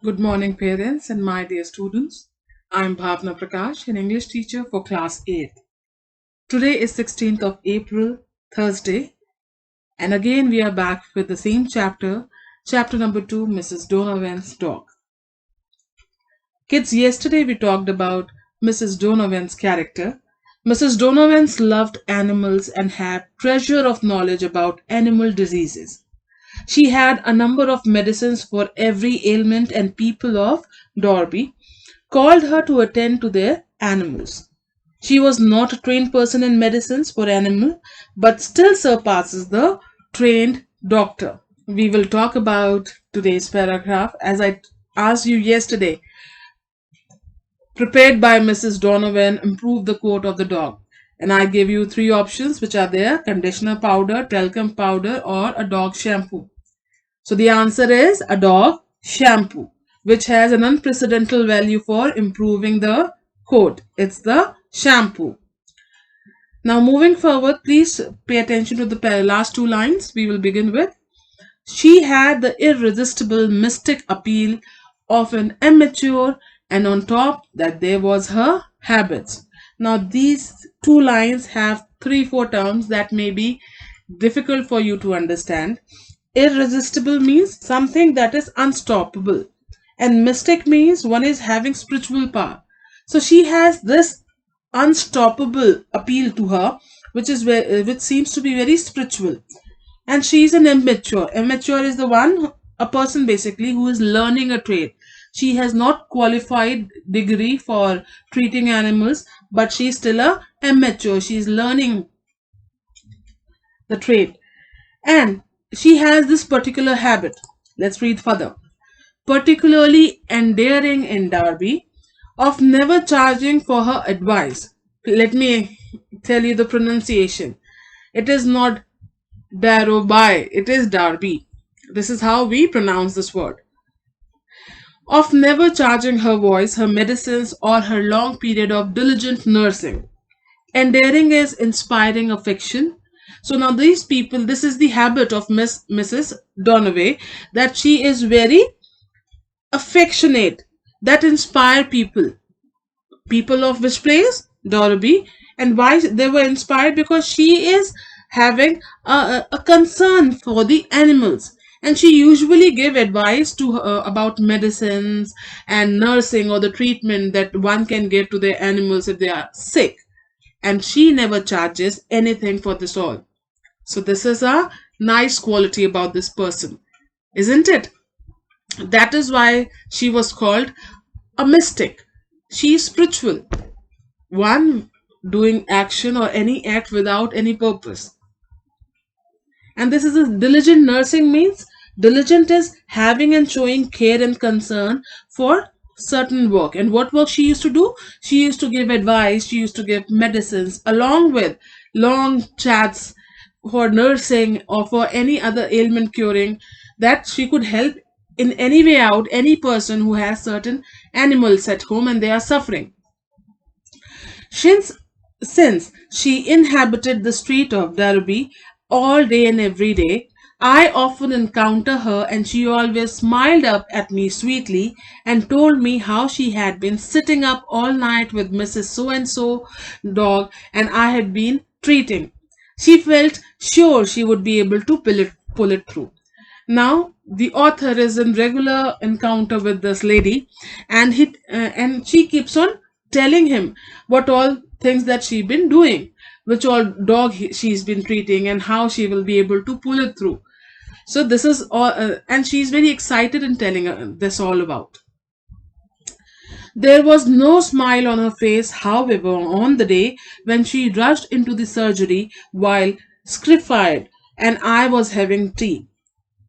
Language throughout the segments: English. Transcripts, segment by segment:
Good morning, parents and my dear students. I'm Bhavna Prakash, an English teacher for Class 8. Today is 16th of April, Thursday, and again we are back with the same chapter, chapter number 2, Mrs. Donovan's Dog. Kids, yesterday we talked about Mrs. Donovan's character. Mrs. Donovan's loved animals and had treasure of knowledge about animal diseases. She had a number of medicines for every ailment, and people of Derby called her to attend to their animals. She was not a trained person in medicines for animal, but still surpasses the trained doctor. We will talk about today's paragraph as I asked you yesterday. Prepared by Mrs. Donovan, improve the coat of the dog. And I gave you three options which are there: conditioner powder, talcum powder, or a dog shampoo. So the answer is a dog shampoo, which has an unprecedented value for improving the coat. It's the shampoo. Now moving forward, please pay attention to the last two lines. We will begin with, she had the irresistible mystic appeal of an amateur, and on top that there was her habits. Now these two lines have 3-4 terms that may be difficult for you to understand. Irresistible means something that is unstoppable, and mystic means one is having spiritual power. So she has this unstoppable appeal to her, which seems to be very spiritual. And she is an amateur. Amateur is the one, a person basically who is learning a trade. She has not qualified degree for treating animals, but she is still a amateur. She is learning the trade. And she has this particular habit. Let's read further. Particularly endearing in Derby, of never charging for her advice. Let me tell you the pronunciation. It is not Darby, it is Derby. This is how we pronounce this word. Of never charging her voice, her medicines, or her long period of diligent nursing. Endearing is inspiring affection. So now these people, this is the habit of Mrs. Donovan, that she is very affectionate, that inspire people. People of which place? Derby. And why they were inspired? Because she is having a concern for the animals. And she usually give advice to her about medicines and nursing or the treatment that one can give to their animals if they are sick. And she never charges anything for this all. So this is a nice quality about this person, isn't it? That is why she was called a mystic. She is spiritual. One doing action or any act without any purpose. And this is a diligent nursing means diligent is having and showing care and concern for certain work. And what work she used to do? She used to give advice, she used to give medicines along with long chats for nursing or for any other ailment curing, that she could help in any way out any person who has certain animals at home and they are suffering. Since she inhabited the street of Derby all day and every day, I often encounter her, and she always smiled up at me sweetly and told me how she had been sitting up all night with Mrs. So and so dog, and I had been treating. She felt sure she would be able to pull it through. Now the author is in regular encounter with this lady, and she keeps on telling him what all things that she's been doing, which all dog she's been treating, and how she will be able to pull it through. So this is all, and she's very excited in telling this all about. There was no smile on her face, however, on the day when she rushed into the surgery while scarified, and I was having tea.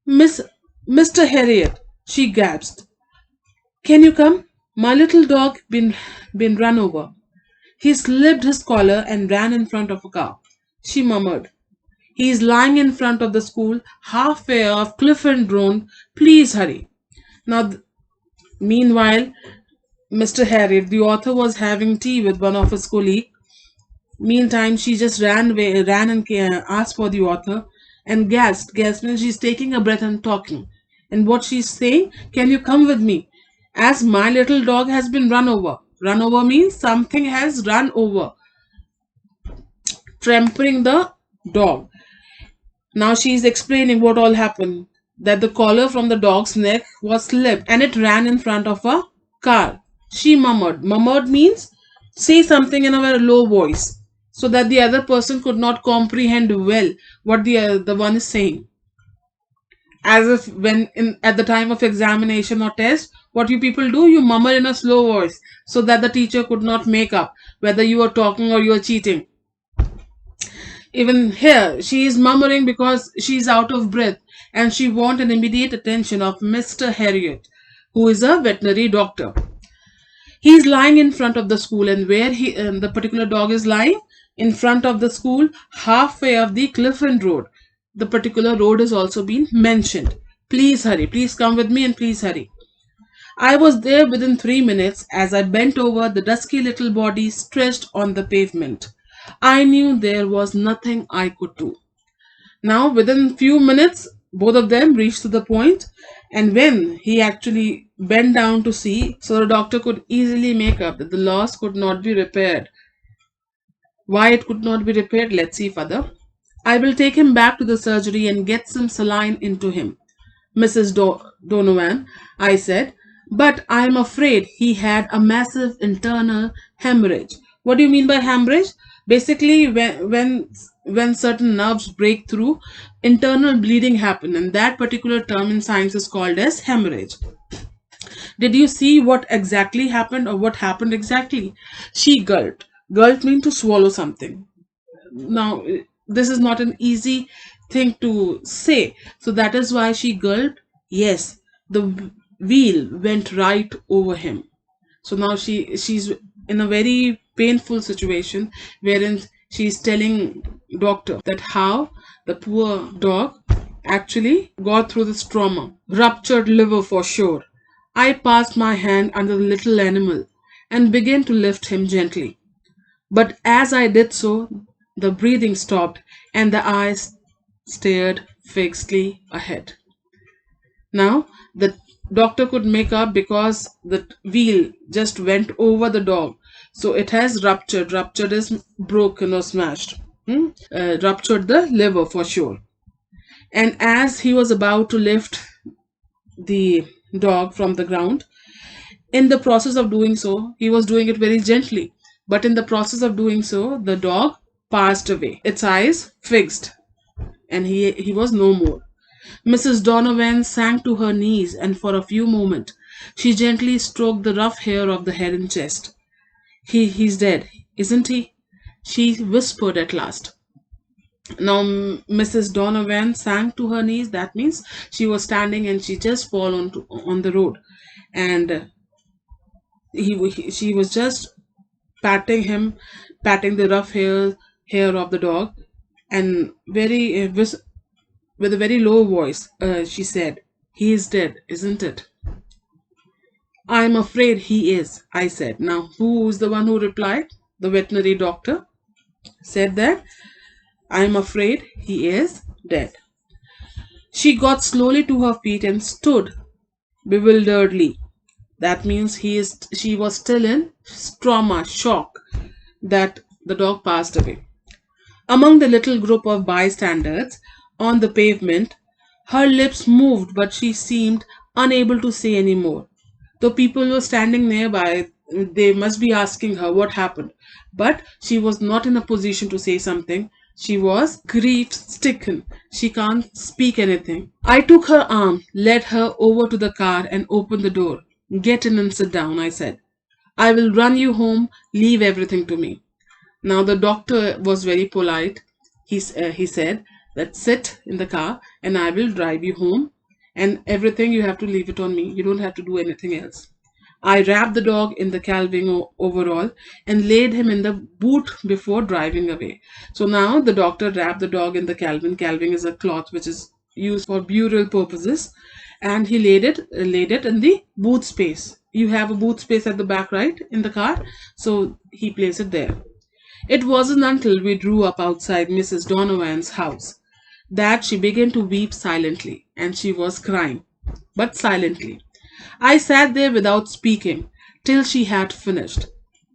Miss Mr. Harriet, she gasped. Can you come? My little dog been run over. He slipped his collar and ran in front of a car. She murmured. He is lying in front of the school, halfway off Cliff and Drone. Please hurry. Now, meanwhile, Mr. Harriet, the author, was having tea with one of his colleagues. Meantime, she just ran and asked for the author and gasped when she's taking a breath and talking. And what she's saying, can you come with me? as my little dog has been run over. Run over means something has run over, trampling the dog. Now she is explaining what all happened. That the collar from the dog's neck was slipped and it ran in front of a car. She murmured. Murmured means say something in a very low voice so that the other person could not comprehend well what the one is saying. As if when at the time of examination or test, what you people do, you murmur in a slow voice so that the teacher could not make up whether you are talking or you are cheating. Even here, she is murmuring because she is out of breath and she wants an immediate attention of Mr. Harriet, who is a veterinary doctor. He is lying in front of the school, and where the particular dog is lying in front of the school, halfway up the Clifton Road. The particular road is also been mentioned. Please hurry, please come with me and please hurry. I was there within 3 minutes as I bent over the dusky little body stretched on the pavement. I knew there was nothing I could do. Now, within few minutes, both of them reached to the point, and when he actually bent down to see, so the doctor could easily make up that the loss could not be repaired. Why it could not be repaired, let's see further. I will take him back to the surgery and get some saline into him, Mrs. Donovan, I said, but I am afraid he had a massive internal hemorrhage. What do you mean by hemorrhage? Basically, when certain nerves break through, internal bleeding happen, and that particular term in science is called as hemorrhage. Did you see what exactly happened or what happened exactly? She gulped. Gulp means to swallow something. Now, this is not an easy thing to say, so that is why she gulped. Yes, the wheel went right over him. So now she's in a very painful situation wherein she's telling doctor that how the poor dog actually got through this trauma. Ruptured liver for sure. I passed my hand under the little animal and began to lift him gently. But as I did so, the breathing stopped and the eyes stared fixedly ahead. Now, the doctor could make up because the wheel just went over the dog. So it has ruptured. Ruptured is broken or smashed. Ruptured the liver for sure. And as he was about to lift the dog from the ground, in the process of doing so, he was doing it very gently. But in the process of doing so, the dog passed away. Its eyes fixed. And he was no more. Mrs. Donovan sank to her knees and for a few moments she gently stroked the rough hair of the head and chest. He's dead, isn't he? She whispered at last. Now Mrs. Donovan sank to her knees. That means she was standing and she just fell on the road. And she was just patting him, patting the rough hair of the dog, and with a very low voice, she said, "He is dead, isn't it?" "I'm afraid he is," I said. Now, who is the one who replied? The veterinary doctor said that, "I'm afraid he is dead." She got slowly to her feet and stood bewilderedly. That means she was still in trauma, shock that the dog passed away. Among the little group of bystanders on the pavement, her lips moved, but she seemed unable to say any more. Though people were standing nearby, they must be asking her what happened. But she was not in a position to say something. She was grief stricken. She can't speak anything. I took her arm, led her over to the car, and opened the door. "Get in and sit down," I said. "I will run you home. Leave everything to me." Now the doctor was very polite. He said that sit in the car and I will drive you home, and everything you have to leave it on me. You don't have to do anything else. I wrapped the dog in the Calvin overall and laid him in the boot before driving away. So now the doctor wrapped the dog in the Calvin. Calvin is a cloth which is used for burial purposes, and he laid it in the boot space. You have a boot space at the back, right, in the car? So he placed it there. It wasn't until we drew up outside Mrs. Donovan's house that she began to weep silently, and she was crying, but silently. I sat there without speaking till she had finished.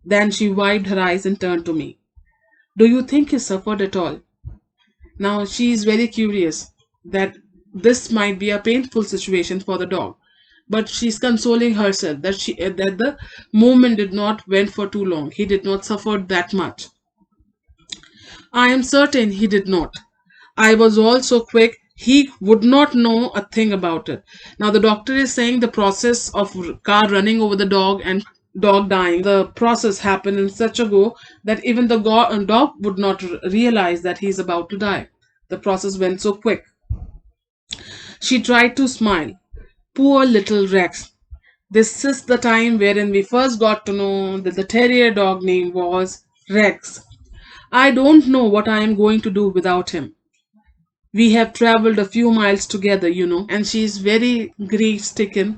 Then she wiped her eyes and turned to me. Do you think he suffered at all? Now she is very curious that this might be a painful situation for the dog, but she's consoling herself that the movement did not went for too long. He did not suffer that much. I am certain he did not. I was all so quick he would not know a thing about it. Now the doctor is saying the process of car running over the dog and dog dying, the process happened in such a go that even the dog would not realize that he is about to die. The process went so quick. She tried to smile. Poor little Rex. This is the time wherein we first got to know that the terrier dog name was Rex. I don't know what I am going to do without him. We have traveled a few miles together, and she is very grief stricken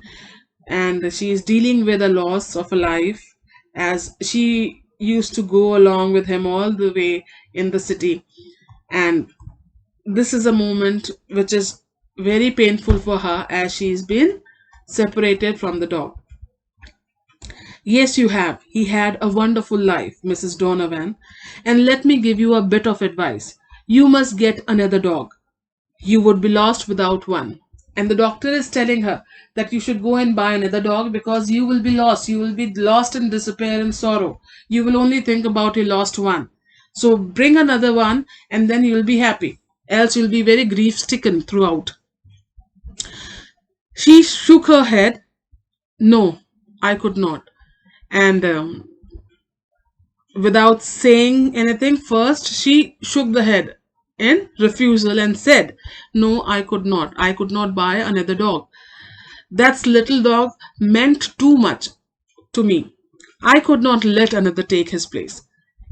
and she is dealing with the loss of a life as she used to go along with him all the way in the city. And this is a moment which is very painful for her as she's been separated from the dog. Yes, you have. He had a wonderful life, Mrs. Donovan. And let me give you a bit of advice. You must get another dog. You would be lost without one. And the doctor is telling her that you should go and buy another dog because you will be lost. You will be lost in despair and sorrow. You will only think about your lost one. So bring another one and then you will be happy. Else you'll be very grief stricken throughout. She shook her head. No, I could not. And without saying anything, first she shook the head in refusal and said, no, I could not. I could not buy another dog. That little dog meant too much to me. I could not let another take his place.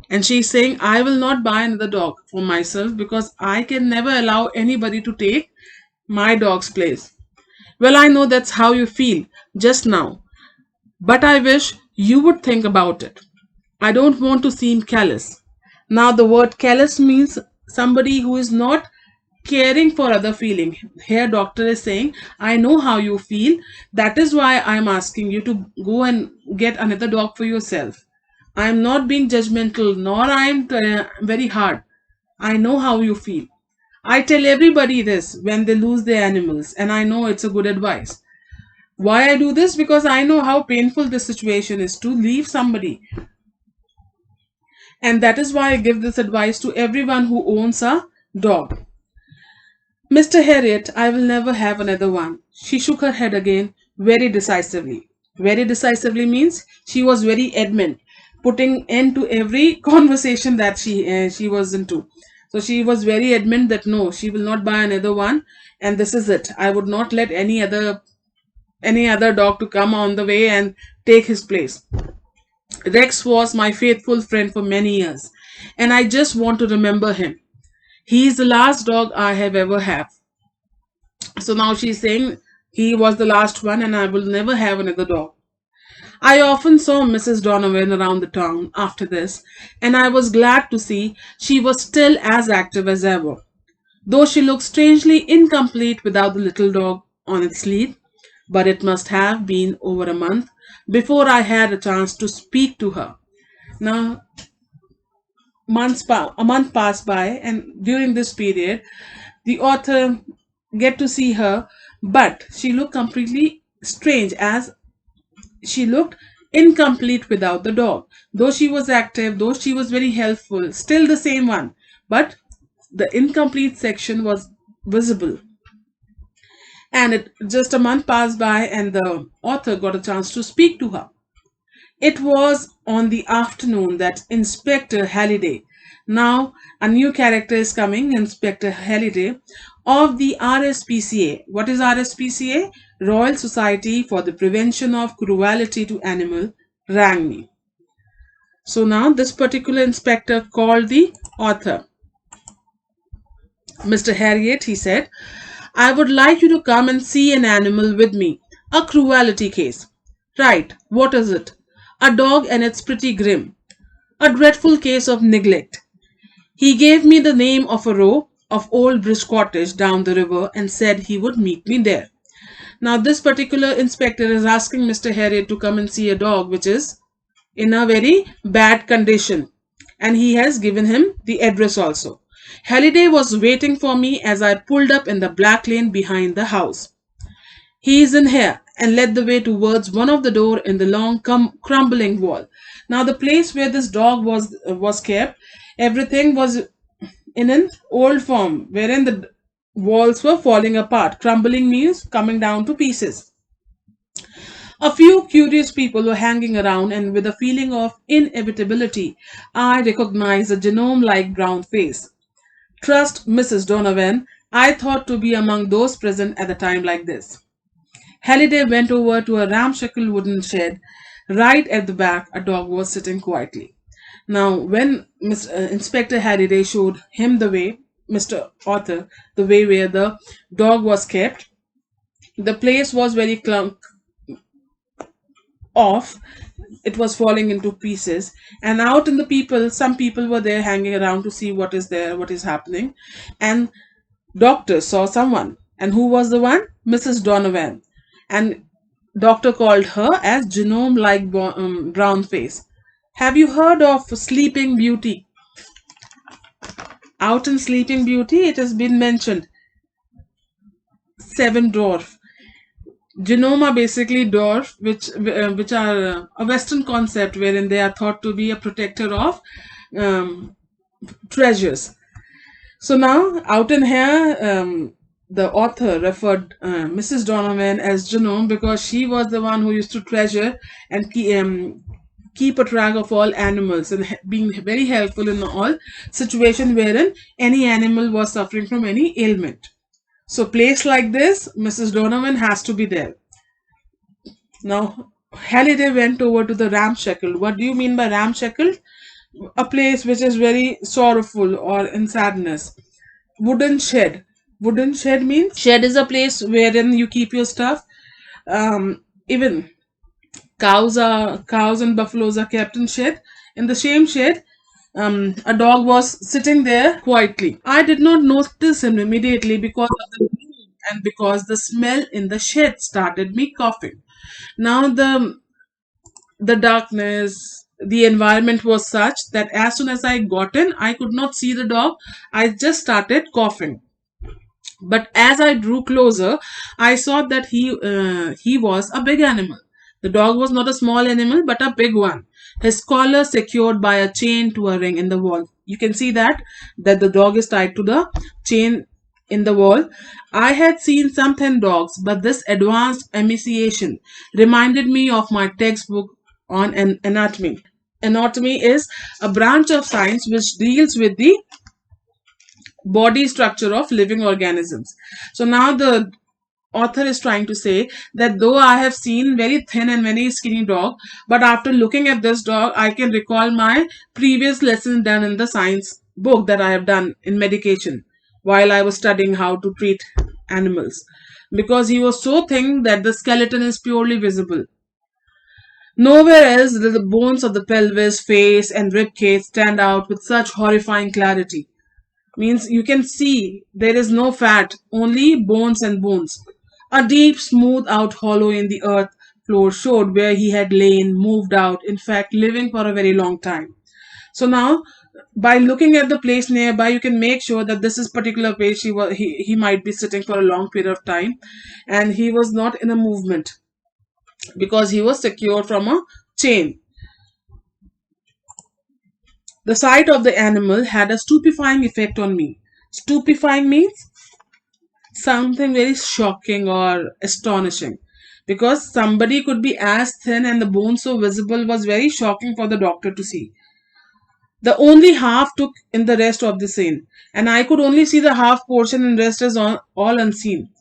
And she's saying, I will not buy another dog for myself because I can never allow anybody to take my dog's place. Well, I know that's how you feel just now, but I wish you would think about it. I don't want to seem callous. Now, the word callous means somebody who is not caring for other feeling. Here, doctor is saying, I know how you feel. That is why I am asking you to go and get another dog for yourself. I am not being judgmental, nor I am very hard. I know how you feel. I tell everybody this when they lose their animals, and I know it's a good advice. Why I do this? Because I know how painful this situation is to leave somebody. And that is why I give this advice to everyone who owns a dog. Mr. Harriet, I will never have another one. She shook her head again very decisively. Very decisively means she was very adamant, putting end to every conversation that she was into. So she was very adamant that no, she will not buy another one, and this is it. I would not let any other dog to come on the way and take his place. Rex was my faithful friend for many years, and I just want to remember him. He is the last dog I have ever had. So now she's saying he was the last one, and I will never have another dog. I often saw Mrs. Donovan around the town after this, and I was glad to see she was still as active as ever, though she looked strangely incomplete without the little dog on its lead. But it must have been over a month before I had a chance to speak to her. Now, a month passed by, and during this period, the author get to see her, but she looked completely strange as she looked incomplete without the dog. Though she was active, though she was very helpful, still the same one. But the incomplete section was visible. And just a month passed by, and the author got a chance to speak to her. It was on the afternoon that Inspector Halliday, now a new character is coming, Inspector Halliday, of the RSPCA. What is RSPCA? Royal Society for the Prevention of Cruelty to Animals, rang me. So now this particular inspector called the author. Mr. Harriet, he said, I would like you to come and see an animal with me. A cruelty case. Right, what is it? A dog, and it's pretty grim. A dreadful case of neglect. He gave me the name of a row of old brick cottage down the river and said he would meet me there. Now, this particular inspector is asking Mr. Harriet to come and see a dog which is in a very bad condition, and he has given him the address also. Halliday was waiting for me as I pulled up in the black lane behind the house. He is in here, and led the way towards one of the door in the long crumbling wall. Now, the place where this dog was kept, everything was in an old form, wherein the walls were falling apart. Crumbling means coming down to pieces. A few curious people were hanging around, and with a feeling of inevitability, I recognized a genome like brown face. Trust Mrs. Donovan, I thought to be among those present at a time like this. Halliday went over to a ramshackle wooden shed. Right at the back, a dog was sitting quietly. Now, when Inspector Halliday showed him the way, Mr. Author, the way where the dog was kept, the place was very clunk off. It was falling into pieces, and out in the people, some people were there hanging around to see what is there, what is happening. And doctor saw someone, and who was the one? Mrs. Donovan. And doctor called her as genome like brown face. Have you heard of Sleeping Beauty? Out in Sleeping Beauty, it has been mentioned. Seven dwarf. Genome are basically dwarf, which are a Western concept wherein they are thought to be a protector of um, treasures. So now, out in here, the author referred Mrs. Donovan as Genome because she was the one who used to treasure and keep a track of all animals, and being very helpful in all situations wherein any animal was suffering from any ailment. So, place like this, Mrs. Donovan has to be there. Now, Halliday went over to the ramshackle. What do you mean by ramshackle? A place which is very sorrowful or in sadness. Wooden shed. Wooden shed means shed is a place wherein you keep your stuff. Even cows and buffaloes are kept in shed. In the same shed, a dog was sitting there quietly. I did not notice him immediately because of the gloom and because the smell in the shed started me coughing. Now the darkness, the environment was such that as soon as I got in, I could not see the dog. I just started coughing. But as I drew closer, I saw that he was a big animal. The dog was not a small animal, but a big one. His collar secured by a chain to a ring in the wall. You can see that the dog is tied to the chain in the wall. I had seen some thin dogs, but this advanced emaciation reminded me of my textbook on anatomy. Anatomy is a branch of science which deals with the body structure of living organisms. So now the author is trying to say that though I have seen very thin and very skinny dog, but after looking at this dog, I can recall my previous lesson done in the science book that I have done in medication while I was studying how to treat animals. Because he was so thin that the skeleton is purely visible. Nowhere else do the bones of the pelvis, face, and rib cage stand out with such horrifying clarity. Means you can see there is no fat, only bones and bones. A deep, smooth out hollow in the earth floor showed where he had lain, moved out, in fact, living for a very long time. So now, by looking at the place nearby, you can make sure that this is particular place he might be sitting for a long period of time, and he was not in a movement because he was secured from a chain. The sight of the animal had a stupefying effect on me. Stupefying means something very shocking or astonishing. Because somebody could be as thin and the bone so visible was very shocking for the doctor to see. The only half took in the rest of the scene, and I could only see the half portion and rest is all unseen.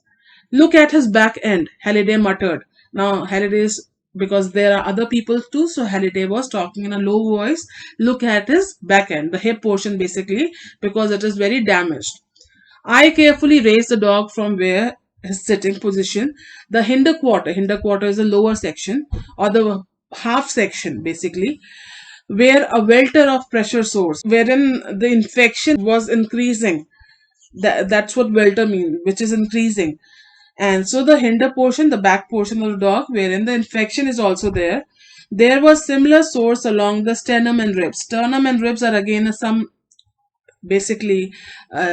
Look at his back end, Halliday muttered. Now, Halliday's, because there are other people too, so Halliday was talking in a low voice. Look at his back end, the hip portion basically, because it is very damaged. I carefully raised the dog from where his sitting position. The hinder quarter is the lower section or the half section basically, where a welter of pressure source, wherein the infection was increasing. That's what welter means, which is increasing. And so the hinder portion, the back portion of the dog, wherein the infection is also there, there was similar sores along the sternum and ribs. Sternum and ribs are again some basically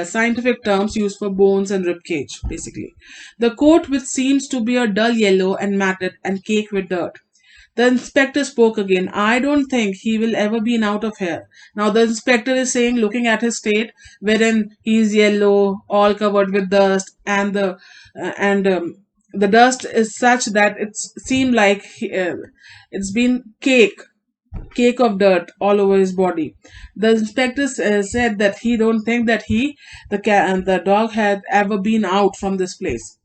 scientific terms used for bones and rib cage. Basically, the coat, which seems to be a dull yellow and matted and caked with dirt. The inspector spoke again. I don't think he will ever be out of here. Now the inspector is saying, looking at his state, wherein he is yellow, all covered with dust, and the dust is such that it seemed like it's been cake of dirt all over his body. The inspector said that he don't think that the dog had ever been out from this place.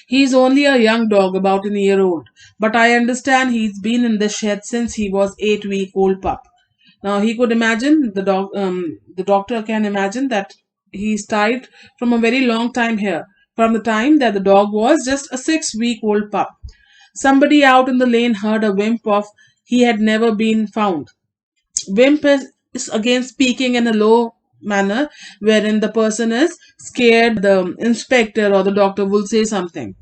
He's only a young dog, about a year old, but I understand he's been in the shed since he was 8-week old pup. Now he could imagine the dog. The doctor can imagine that he's tied from a very long time here, from the time that the dog was just a 6-week old pup. Somebody out in the lane heard a wimp of he had never been found. Wimp is again speaking in a low manner wherein the person is scared the inspector or the doctor will say something.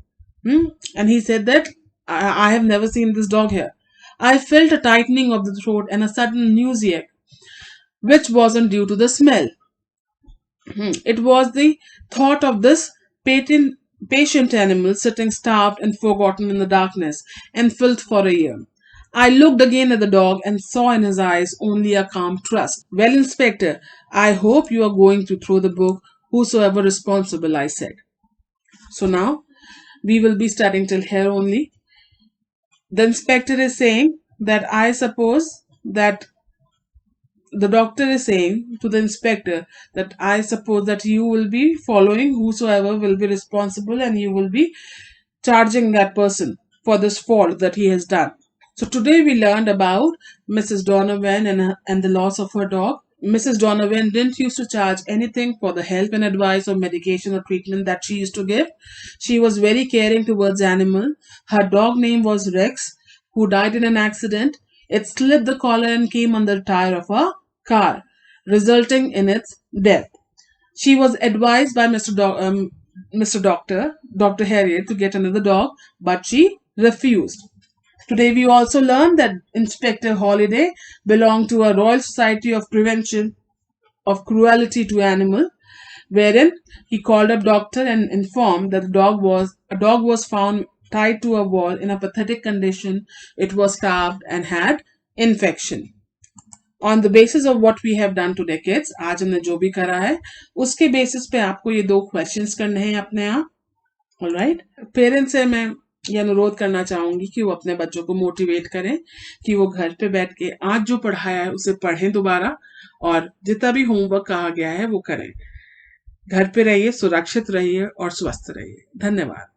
And he said that I have never seen this dog here. I felt a tightening of the throat and a sudden nausea, which wasn't due to the smell. It was the thought of this patient animal sitting starved and forgotten in the darkness and filth for a year. I looked again at the dog and saw in his eyes only a calm trust. Well, Inspector, I hope you are going to throw the book, whosoever responsible, I said. So now we will be studying till here only. The inspector is saying that I suppose that the doctor is saying to the inspector that I suppose that you will be following whosoever will be responsible and you will be charging that person for this fault that he has done. So today we learned about Mrs. Donovan and the loss of her dog. Mrs. Donovan didn't used to charge anything for the help and advice or medication or treatment that she used to give. She was very caring towards animal. Her dog name was Rex, who died in an accident. It slipped the collar and came on the tire of a car, resulting in its death. She was advised by Mr. Dr. Harriet, to get another dog, but she refused. Today we also learned that Inspector Holiday belonged to a Royal Society of Prevention of Cruelty to Animals, wherein he called up doctor and informed that a dog was found tied to a wall in a pathetic condition. It was starved and had infection. On the basis of what we have done today, kids, आज हमने जो भी करा है उसके basis पे आपको ये 2 क्वेश्चंस करने हैं अपने आप. ऑलराइट, पेरेंट्स से मैं ये अनुरोध करना चाहूंगी कि वो अपने बच्चों को मोटिवेट करें कि वो घर पे बैठ के आज जो पढ़ाया है उसे पढ़ें दोबारा, और जितना भी होमवर्क कहा गया है वो करें. घर पे रहिए, सुरक्षित रहिए और स्वस्थ रहिए. धन्यवाद.